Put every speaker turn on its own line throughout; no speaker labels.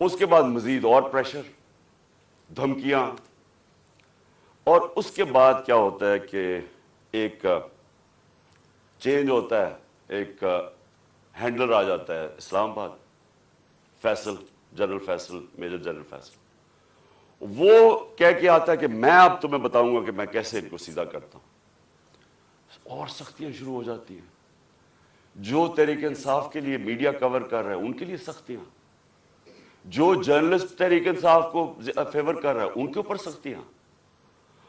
اس کے بعد مزید اور پریشر، دھمکیاں، اور اس کے بعد کیا ہوتا ہے کہ ایک چینج ہوتا ہے، ایک ہینڈلر آ جاتا ہے Islamabad, Faisal, general Faisal, major general Faisal, وہ کہہ کے آتا ہے کہ میں اب تمہیں بتاؤں گا کہ میں کیسے ان کو سیدھا کرتا ہوں، اور سختیاں شروع ہو جاتی ہیں۔ جو تحریک انصاف کے لیے میڈیا کور کر رہے ہیں ان کے لیے سختیاں، جو جرنلسٹ تحریک انصاف کو فیور کر رہا ہے ان کے اوپر سختیاں،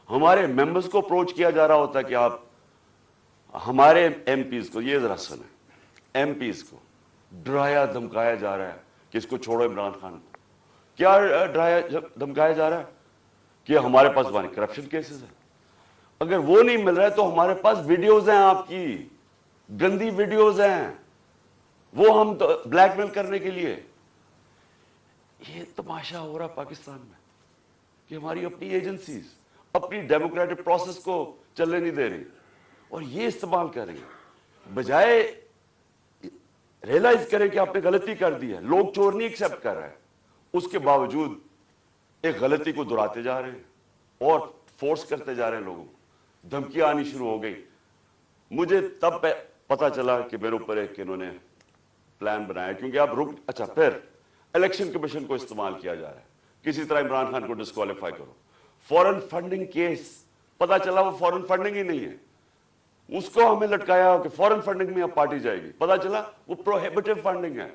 ہمارے ممبرز کو اپروچ کیا جا رہا ہوتا ہے کہ آپ ہمارے ایم پیز کو، یہ ذرا سنیں، ایم پیز کو ڈرایا دھمکایا جا رہا ہے کہ اس کو چھوڑو عمران خان کو۔ کیا ڈرایا دھمکایا جا رہا ہے کہ ہمارے پاس کرپشن کیسز ہیں، اگر وہ نہیں مل رہا ہے تو ہمارے پاس ویڈیوز ہیں، آپ کی گندی ویڈیوز ہیں، وہ ہم بلیک میل کرنے کے لیے۔ یہ تماشا ہو رہا پاکستان میں کہ ہماری اپنی ایجنسیز اپنی ڈیموکریٹک پروسیس کو چلنے نہیں دے رہی اور یہ استعمال کر رہی ہیں، بجائے ریئلائز کریں کہ آپ نے غلطی کر دی ہے۔ لوگ چور نہیں ایکسیپٹ کر رہے ہیں، اس کے باوجود ایک غلطی کو دہراتے جا رہے ہیں اور فورس کرتے جا رہے ہیں لوگوں کو، دھمکیاں آنی شروع ہو گئی۔ مجھے تب پتا چلا کہ میرے اوپر ایک انہوں نے پلان بنایا، کیونکہ آپ اچھا پھر الیکشن کمیشن کو استعمال کیا جا رہا ہے، کسی طرح عمران خان کو ڈسکوالیفائی کرو۔ فورن فنڈنگ کیس، پتا چلا وہ فورن فنڈنگ ہی نہیں ہے، اس کو ہمیں لٹکایا کہ فورن فنڈنگ میں اب پارٹی جائے گی، پتا چلا وہ پروہیبٹیو فنڈنگ ہے،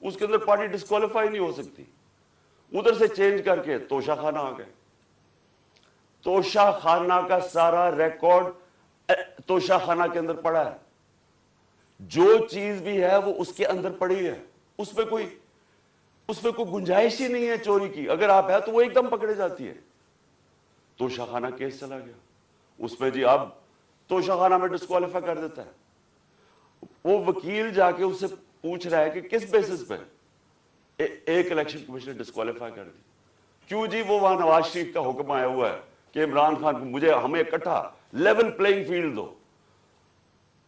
اس کے اندر پارٹی ڈسکوالیفائی نہیں ہو سکتی۔ ادھر سے چینج کر کے توشہ خانہ آ گئے، توشہ خانہ کا سارا ریکارڈ توشہ خانہ کے اندر پڑا ہے، جو چیز بھی ہے وہ اس کے اندر پڑی ہے، اس میں کوئی گنجائش ہی نہیں ہے چوری کی، اگر آپ ہے تو وہ ایک دم پکڑے جاتی ہے۔ توشہ خانہ کیس چلا گیا، اس میں جی اب توشہ خانہ میں ڈسکوالیفائی کر دیتا ہے، وہ وکیل جا کے اس سے پوچھ رہا ہے کہ کس بیسس پہ ایک الیکشن کمیشن نے ڈسکوالیفائی کر دی، کیوں جی وہ وہاں نواز شریف کا حکم آیا ہوا ہے کہ عمران خان کو ہمیں اکٹھا لیول پلینگ فیلڈ دو۔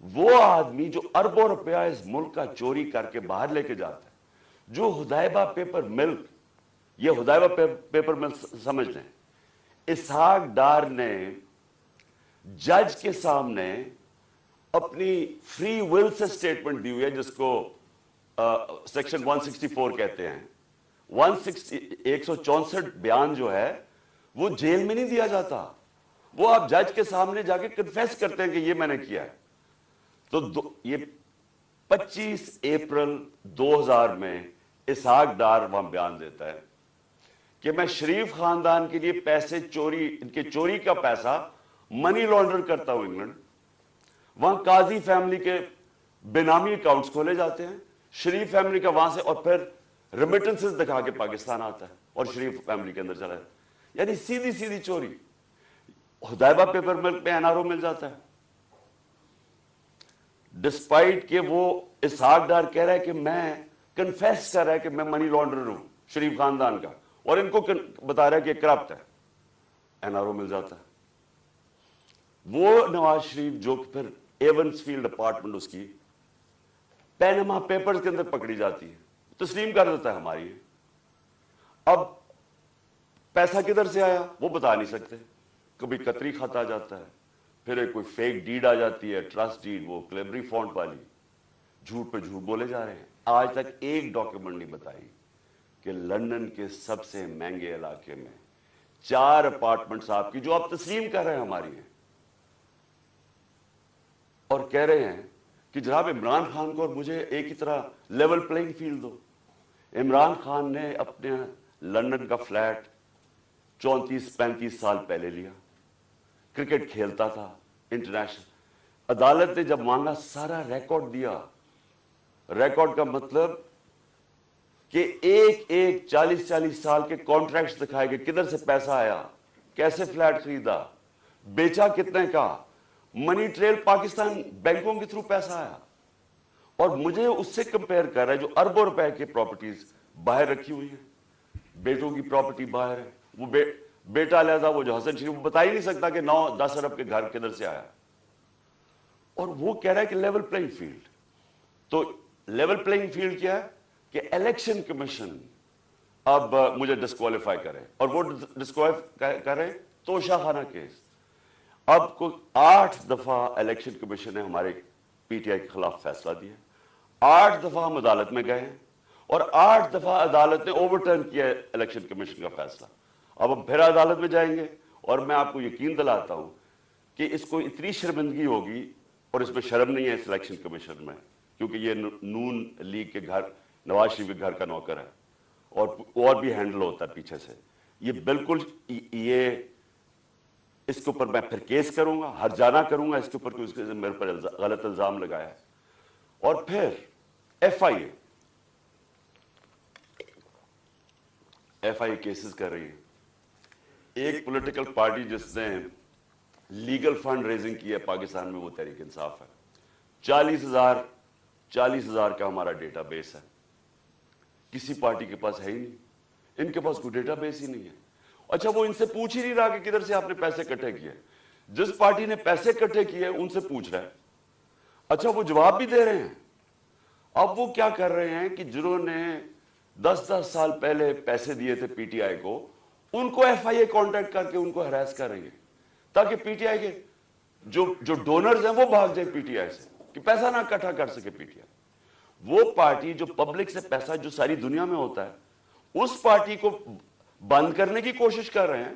وہ آدمی جو اربوں روپیہ اس ملک کا چوری کر کے باہر لے کے جاتا ہے، جو ہدایبہ پیپر ملک، یہ ہدایبہ پیپر ملک سمجھ لیں، اسحاق ڈار نے جج کے سامنے اپنی فری ول سے سٹیٹمنٹ دی ہوئی ہے، جس کو سیکشن 164 کہتے ہیں۔ 164 بیان جو ہے وہ جیل میں نہیں دیا جاتا، وہ آپ جج کے سامنے جا کے کنفیس کرتے ہیں کہ یہ میں نے کیا ہے۔ تو یہ 25 اپریل 2000 میں اسحاق ڈار وہاں بیان دیتا ہے کہ میں شریف خاندان کے لیے پیسے چوری، ان کے چوری کا پیسہ منی لانڈر کرتا ہوں انگلینڈ، وہاں قاضی فیملی کے بینامی اکاؤنٹس کھولے جاتے ہیں، شریف فیملی کا وہاں سے، اور پھر ریمیٹنسز دکھا کے پاکستان آتا ہے اور شریف فیملی کے اندر چلا جاتا ہے، یعنی سیدھی سیدھی چوری۔ ہدایبہ پیپر ملک میں این آر او مل جاتا ہے، ڈسپائٹ کہ وہ اسحاق ڈار کہہ رہا ہے کہ میں کنفیس کر رہا ہے کہ میں منی لانڈرر ہوں شریف خاندان کا، اور ان کو بتا رہا ہے کہ کرپٹ ہے، این آر او مل جاتا ہے۔ وہ نواز شریف جو پھر ایونس فیلڈ اپارٹمنٹ اس کی پینما پیپرز کے اندر پکڑی جاتی ہے، تسلیم کر دیتا ہے ہماری۔ اب پیسہ کدھر سے آیا وہ بتا نہیں سکتے، کبھی قطری خط آ جاتا ہے، پھر ایک کوئی فیک ڈیڈ آ جاتی ہے، ٹرسٹ ڈیڈ، وہ کلیبری فونٹ والی، جھوٹ پہ جھوٹ بولے جا رہے ہیں۔ آج تک ایک ڈاکیومنٹ نہیں بتائی کہ لندن کے سب سے مہنگے علاقے میں 4 اپارٹمنٹس آپ کی، جو آپ تسلیم کر رہے ہیں ہماری ہیں، اور کہہ رہے ہیں کہ جناب عمران خان کو اور مجھے ایک ہی طرح لیول پلینگ فیلڈ دو۔ عمران خان نے اپنے لندن کا فلیٹ 34-35 سال پہلے لیا، کرکٹ کھیلتا تھا انٹرنیشنل، عدالت نے جب مانگا سارا ریکارڈ دیا۔ ریکارڈ کا مطلب کہ ایک 40 سال کے کانٹریکٹس دکھائے گئے، کدھر سے پیسہ آیا، کیسے فلیٹ خریدا، بیچا کتنے کا، منی ٹریل پاکستان بینکوں کے تھرو پیسہ آیا، اور مجھے اس سے کمپیئر کر رہا ہے جو اربوں روپے کی پراپرٹیز باہر رکھی ہوئی ہیں، بیٹوں کی پراپرٹی باہر ہے، وہ بیٹا علیحدہ، وہ جو حسن شریف، وہ بتا ہی نہیں سکتا کہ 9-10 ارب کے گھر کدھر سے آیا، اور وہ کہہ رہا ہے کہ لیول پلینگ فیلڈ۔ تو لیول پلینگ فیلڈ کیا ہے کہ الیکشن کمیشن اب مجھے ڈسکوالیفائی کریں، اور وہ ڈسکوالیفائی کریں توشہ خانہ کیس. اب کو 8 دفعہ الیکشن کمیشن نے ہمارے پی ٹی آئی کے خلاف فیصلہ دیا، 8 دفعہ ہم عدالت میں گئے ہیں، اور 8 دفعہ عدالت نے اوور ٹرن کیا ہے الیکشن کمیشن کا فیصلہ. اب ہم پھر عدالت میں جائیں گے، اور میں آپ کو یقین دلاتا ہوں کہ اس کو اتنی شرمندگی ہوگی، اور اس میں شرم نہیں ہے اس الیکشن کمیشن میں، کیونکہ یہ نون لیگ کے گھر، نواز شریف کے گھر کا نوکر ہے، اور بھی ہینڈل ہوتا ہے پیچھے سے. یہ بالکل یہ اس کے اوپر میں پھر کیس کروں گا، ہر جانا کروں گا اس کے اوپر، کہ اس نے میرے پر غلط الزام لگایا ہے. اور پھر ایف آئی اے کیسز کر رہی ہے. ایک پولیٹیکل پارٹی جس نے لیگل فنڈ ریزنگ کی ہے پاکستان میں، وہ تحریک انصاف ہے. 40,000 کا ہمارا ڈیٹا بیس ہے. کسی پارٹی کے پاس ہے ہی نہیں، ان کے پاس کوئی ڈیٹا بیس ہی نہیں ہے. اچھا، وہ ان سے پوچھ ہی نہیں رہا کہ کدھر سے آپ نے پیسے اکٹھے کیے. جس پارٹی نے پیسے اکٹھے کیے ان سے پوچھ رہا ہے. اچھا، وہ جواب بھی دے رہے ہیں. اب وہ کیا کر رہے ہیں کہ جنہوں نے 10 سال پہلے پیسے دیے تھے پی ٹی آئی کو، ان کو ایف آئی اے کانٹیکٹ کر کے ان کو ہراس کر رہی ہے، تاکہ پی ٹی آئی کے جو ڈونرز ہیں وہ بھاگ جائیں پی ٹی آئی سے، کہ پیسہ نہ اکٹھا کر سکے پی ٹی آئی. وہ پارٹی جو پبلک سے پیسہ جو ساری دنیا میں ہوتا ہے، اس پارٹی کو بند کرنے کی کوشش کر رہے ہیں.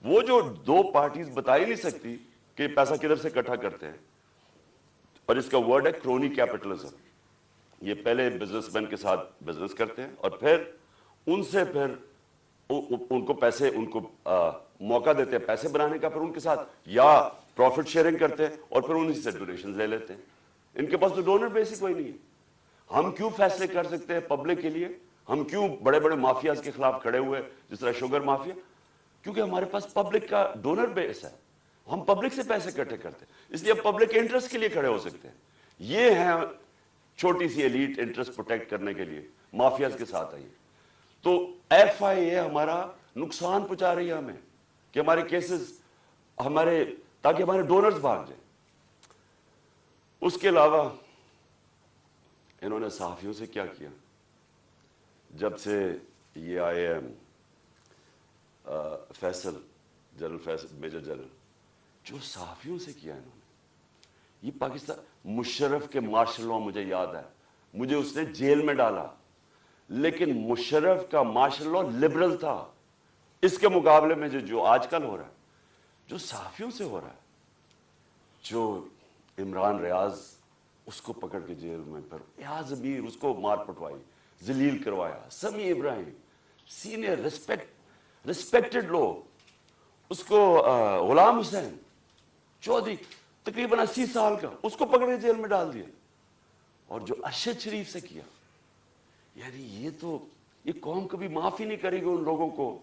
وہ جو 2 پارٹیز بتا ہی نہیں سکتی کہ پیسہ کدھر سے اکٹھا کرتے ہیں. اور اس کا ورڈ ہے کرونی کیپٹلزم. یہ پہلے بزنس مین کے ساتھ بزنس کرتے ہیں، اور پھر ان سے پھر ان کو پیسے، ان کو موقع دیتے ہیں پیسے بنانے کا، پھر ان کے ساتھ یا پروفٹ شیئرنگ کرتے ہیں، اور پھر انہیں سے ڈونیشنز لے لیتے ہیں. ان کے پاس تو ڈونر بیسک کوئی نہیں ہے. ہم کیوں فیصلے کر سکتے ہیں پبلک کے لیے؟ ہم کیوں بڑے بڑے مافیاز کے خلاف کھڑے ہوئے، جس طرح شوگر مافیا؟ کیونکہ ہمارے پاس پبلک کا ڈونر بیس ہے. ہم پبلک سے پیسے اکٹھے کرتے ہیں، اس لیے پبلک کے انٹرسٹ کے لیے کھڑے ہو سکتے ہیں. یہ ہیں چھوٹی سی ایلیٹ انٹرسٹ پروٹیکٹ کرنے کے لیے مافیاز کے ساتھ آئی. تو ایف آئی اے ہمارا نقصان پہنچا رہی ہے ہمیں، کہ ہمارے کیسز تاکہ ہمارے ڈونرز بھاگ جائیں. اس کے علاوہ انہوں نے صحافیوں سے کیا کیا؟ جب سے یہ آئے ہیں Faisal, general Faisal, major general, جو صحافیوں سے کیا انہوں نے، یہ پاکستان، مشرف کے مارشل لاء مجھے یاد ہے، مجھے اس نے جیل میں ڈالا، لیکن مشرف کا مارشل لاء لبرل تھا. اس کے مقابلے میں جو آج کل ہو رہا ہے، جو صحافیوں سے ہو رہا ہے، جو عمران ریاض، اس کو پکڑ کے جیل میں، پھر ایاز امیر اس کو مار پٹوائی، ذلیل کروایا، سمیع ابراہیم سینئر ریسپیکٹڈ لوگ، اس کو غلام حسین چودھری تقریباً 80 سال کا، اس کو پکڑ کے جیل میں ڈال دیا. اور جو ارشد شریف سے کیا، یعنی یہ قوم کبھی معاف ہی نہیں کرے گی ان لوگوں کو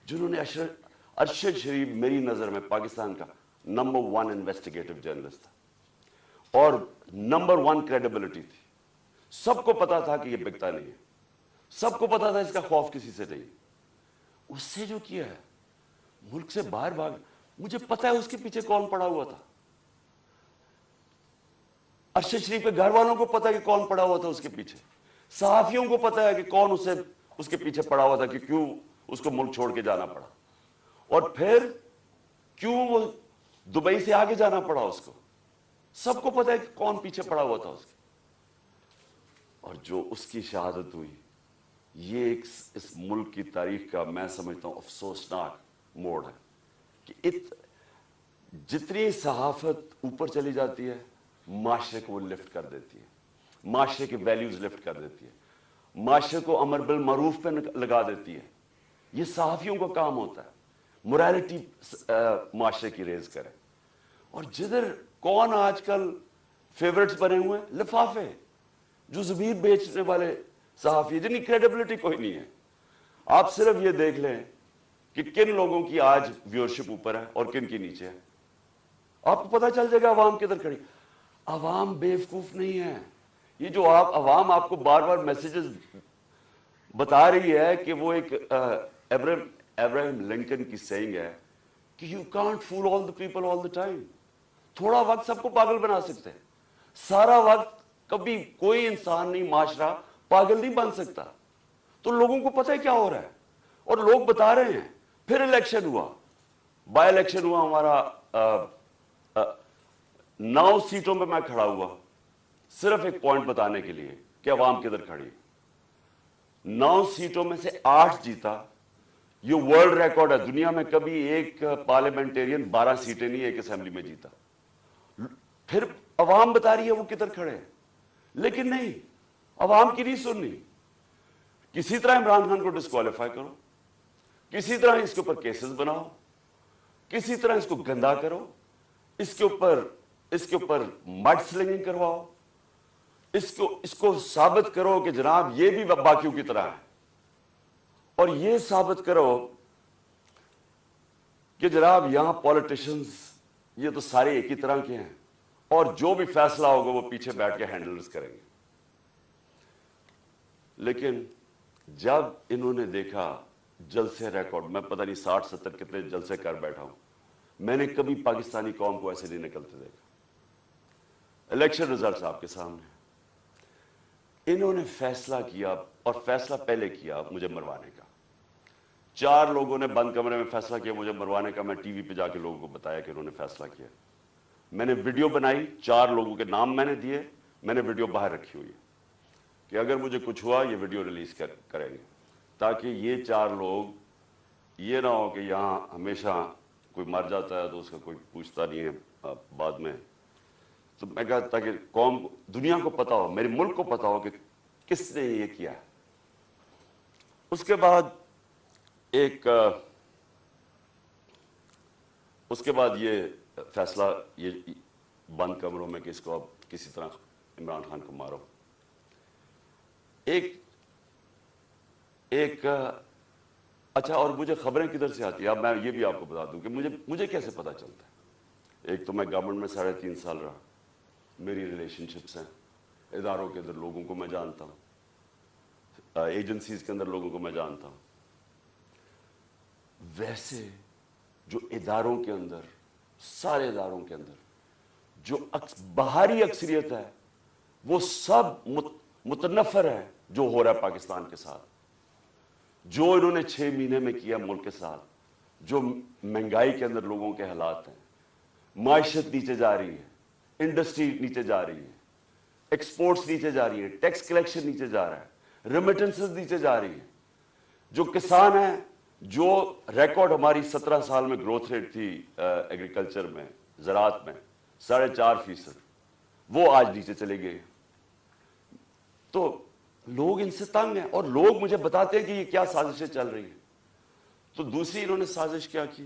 جنہوں نے ارشد شریف میری نظر میں پاکستان کا نمبر 1 انویسٹیگیٹو جرنلسٹ تھا، اور نمبر 1 کریڈیبلٹی تھی. سب کو پتا تھا کہ یہ بکتا نہیں ہے، سب کو پتا تھا اس کا خوف کسی سے نہیں. اس سے جو کیا ہے، ملک سے باہر بھاگ، مجھے پتا ہے اس کے پیچھے کون پڑا ہوا تھا. ارشد شریف کے گھر والوں کو پتا ہے کہ کون پڑا ہوا تھا اس کے پیچھے. صحافیوں کو پتا ہے کہ کون اس کے پیچھے پڑا ہوا تھا، کہ کیوں اس کو ملک چھوڑ کے جانا پڑا، اور پھر کیوں وہ دبئی سے آگے جانا پڑا اس کو. سب کو پتا ہے کہ کون پیچھے پڑا ہوا تھا اس کے. اور جو اس کی شہادت ہوئی، یہ اس ملک کی تاریخ کا میں سمجھتا ہوں افسوسناک موڑ ہے، کہ جتنی صحافت اوپر چلی جاتی ہے، معاشرے کو وہ لفٹ کر دیتی ہے، معاشرے کے ویلیوز لفٹ کر دیتی ہے، معاشرے کو امر بالمعروف پہ لگا دیتی ہے. یہ صحافیوں کا کام ہوتا ہے، موریلٹی معاشرے کی ریز کرے. اور جدھر کون آج کل فیورٹس بنے ہوئے ہیں؟ لفافے، جو زبیر بیچنے والے صحافی، جن کی کریڈیبلٹی کوئی نہیں ہے. آپ صرف یہ دیکھ لیں کہ کن لوگوں کی آج ویورشپ اوپر ہے اور کن کی نیچے ہے، آپ کو پتا چل جائے گا عوام کدھر کھڑی. عوام بیوقوف نہیں ہے. یہ جو عوام آپ کو بار بار میسیجز بتا رہی ہے کہ وہ ایک ابراہیم لنکن کی سینگ ہے کہ you can't fool all the people all the time. تھوڑا وقت سب کو پاگل بنا سکتے ہیں، سارا وقت کبھی کوئی انسان نہیں، معاشرہ پاگل نہیں بن سکتا. تو لوگوں کو پتہ ہے کیا ہو رہا ہے. اور لوگ بتا رہے ہیں. پھر الیکشن ہوا, بائی الیکشن ہوا ہمارا, 9 سیٹوں پہ میں کھڑا ہوا, صرف ایک پوائنٹ بتانے کے لیے کہ عوام کدھر کھڑی. 9 سیٹوں میں سے 8 جیتا. یہ ورلڈ ریکارڈ ہے, دنیا میں کبھی ایک پارلیمنٹیرین 12 سیٹیں نہیں ایک اسمبلی میں جیتا. پھر عوام بتا رہی ہے وہ کدھر کھڑے ہیں, لیکن نہیں, عوام کی نہیں سننی. کسی طرح عمران خان کو ڈسکوالیفائی کرو, کسی طرح اس کے اوپر کیسز بناؤ, کسی طرح اس کو گندا کرو, اس کے اوپر مڈ سلنگنگ کرواؤ, اس کو ثابت کرو کہ جناب یہ بھی باقیوں کی طرح ہے, اور یہ ثابت کرو کہ جناب یہاں پولیٹیشنز یہ تو سارے ایک ہی طرح کے ہیں, اور جو بھی فیصلہ ہوگا وہ پیچھے بیٹھ کے ہینڈلز کریں گے. لیکن جب انہوں نے دیکھا جلسے ریکارڈ, میں پتہ نہیں 60-70 کتنے جلسے کر بیٹھا ہوں, میں نے کبھی پاکستانی قوم کو ایسے نہیں نکلتے دیکھا. الیکشن ریزلٹس آپ کے سامنے. انہوں نے فیصلہ کیا, اور فیصلہ پہلے کیا مجھے مروانے کا. 4 لوگوں نے بند کمرے میں فیصلہ کیا مجھے مروانے کا. میں ٹی وی پہ جا کے لوگوں کو بتایا کہ انہوں نے فیصلہ کیا. میں نے ویڈیو بنائی, 4 لوگوں کے نام میں نے دیے, میں نے ویڈیو باہر رکھی ہوئی ہے کہ اگر مجھے کچھ ہوا یہ ویڈیو ریلیز کریں گے, تاکہ یہ 4 لوگ یہ نہ ہو کہ یہاں ہمیشہ کوئی مر جاتا ہے تو اس کا کوئی پوچھتا نہیں ہے بعد میں. تو میں کہا تاکہ قوم دنیا کو پتا ہو, میرے ملک کو پتا ہو کہ کس نے یہ کیا. اس کے بعد یہ فیصلہ, یہ بند کمروں میں کہ اس کو اب کسی طرح عمران خان کو مارو. اچھا, اور مجھے خبریں کدھر سے آتی ہیں, اب میں یہ بھی آپ کو بتا دوں کہ مجھے کیسے پتا چلتا ہے. ایک تو میں گورنمنٹ میں 3.5 سال رہا, میری ریلیشن شپس ہیں, اداروں کے اندر لوگوں کو میں جانتا ہوں, ایجنسیز کے اندر لوگوں کو میں جانتا ہوں. ویسے جو اداروں کے اندر, سارے اداروں کے اندر جو باہری اکثریت ہے وہ سب متنفر ہے جو ہو رہا ہے پاکستان کے ساتھ, جو انہوں نے 6 مہینے میں کیا ملک کے ساتھ, جو مہنگائی کے اندر لوگوں کے حالات ہیں, معیشت نیچے جا رہی ہے, انڈسٹری نیچے جا رہی ہے, ایکسپورٹس نیچے جا رہی ہے, ٹیکس کلیکشن نیچے جا رہا ہے, ریمیٹنسز نیچے جا رہی ہے, جو کسان ہیں, جو ریکارڈ ہماری 17 سال میں گروتھ ریٹ تھی ایگریکلچر میں, زراعت میں 4.5%, وہ آج نیچے چلے گئے. تو لوگ ان سے تنگ ہیں, اور لوگ مجھے بتاتے ہیں کہ یہ کیا سازشیں چل رہی ہیں. تو دوسری انہوں نے سازش کیا کی,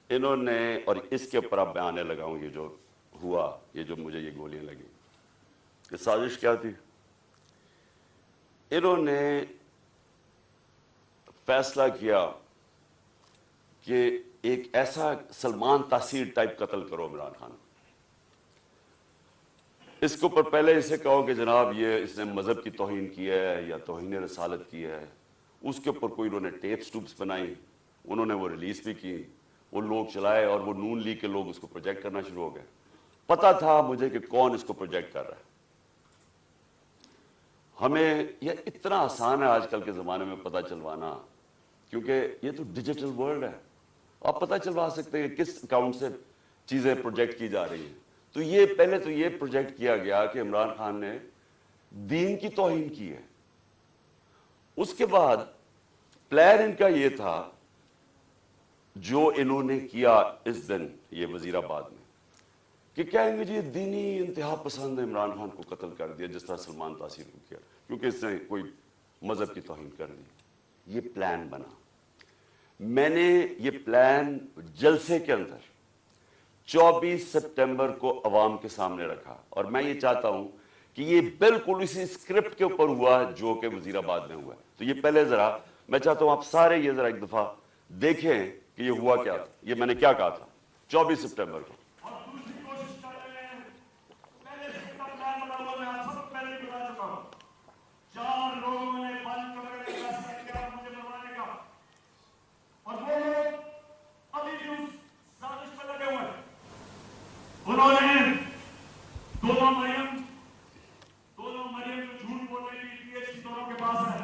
انہوں نے, اور اس کے اوپر اب میں آنے لگا ہوں, یہ جو ہوا, یہ جو مجھے یہ گولیاں لگی, یہ سازش کیا تھی. انہوں نے فیصلہ کیا کہ ایک ایسا سلمان تاثیر ٹائپ قتل کرو عمران خان. اس کے اوپر پہلے اسے کہو کہ جناب یہ اس نے مذہب کی توہین کی ہے یا توہین رسالت کی ہے. اس کے اوپر کوئی انہوں نے ٹیپس ٹوپس بنائی, انہوں نے وہ ریلیز بھی کی, وہ لوگ چلائے, اور وہ نون لیگ کے لوگ اس کو پروجیکٹ کرنا شروع ہو گئے. پتا تھا مجھے کہ کون اس کو پروجیکٹ کر رہا ہے. ہمیں یہ اتنا آسان ہے آج کل کے زمانے میں پتہ چلوانا, کیونکہ یہ تو ڈیجیٹل ورلڈ ہے, آپ پتہ چلوا سکتے ہیں کہ کس اکاؤنٹ سے چیزیں پروجیکٹ کی جا رہی ہیں. تو یہ پہلے تو یہ پروجیکٹ کیا گیا کہ عمران خان نے دین کی توہین کی ہے. اس کے بعد پلان ان کا یہ تھا جو انہوں نے کیا اس دن یہ وزیر آباد میں, کہ کہیں گے جی دینی انتہا پسند عمران خان کو قتل کر دیا جس طرح سلمان تاثیر کو کیا, کیونکہ اس نے کوئی مذہب کی توہین کر دی. یہ پلان بنا. میں نے یہ پلان جلسے کے اندر 24 سپٹمبر کو عوام کے سامنے رکھا, اور میں یہ چاہتا ہوں کہ یہ بالکل اسی اسکرپٹ کے اوپر ہوا جو کہ وزیر آباد میں ہوا. تو یہ پہلے ذرا میں چاہتا ہوں آپ سارے یہ ذرا ایک دفعہ دیکھیں کہ یہ ہوا کیا تھا, یہ میں نے کیا کہا تھا 24 سپٹمبر کو.
انہوں نے دونوں مریم جو جھوٹ بول رہی تھی, دونوں کے پاس ہے,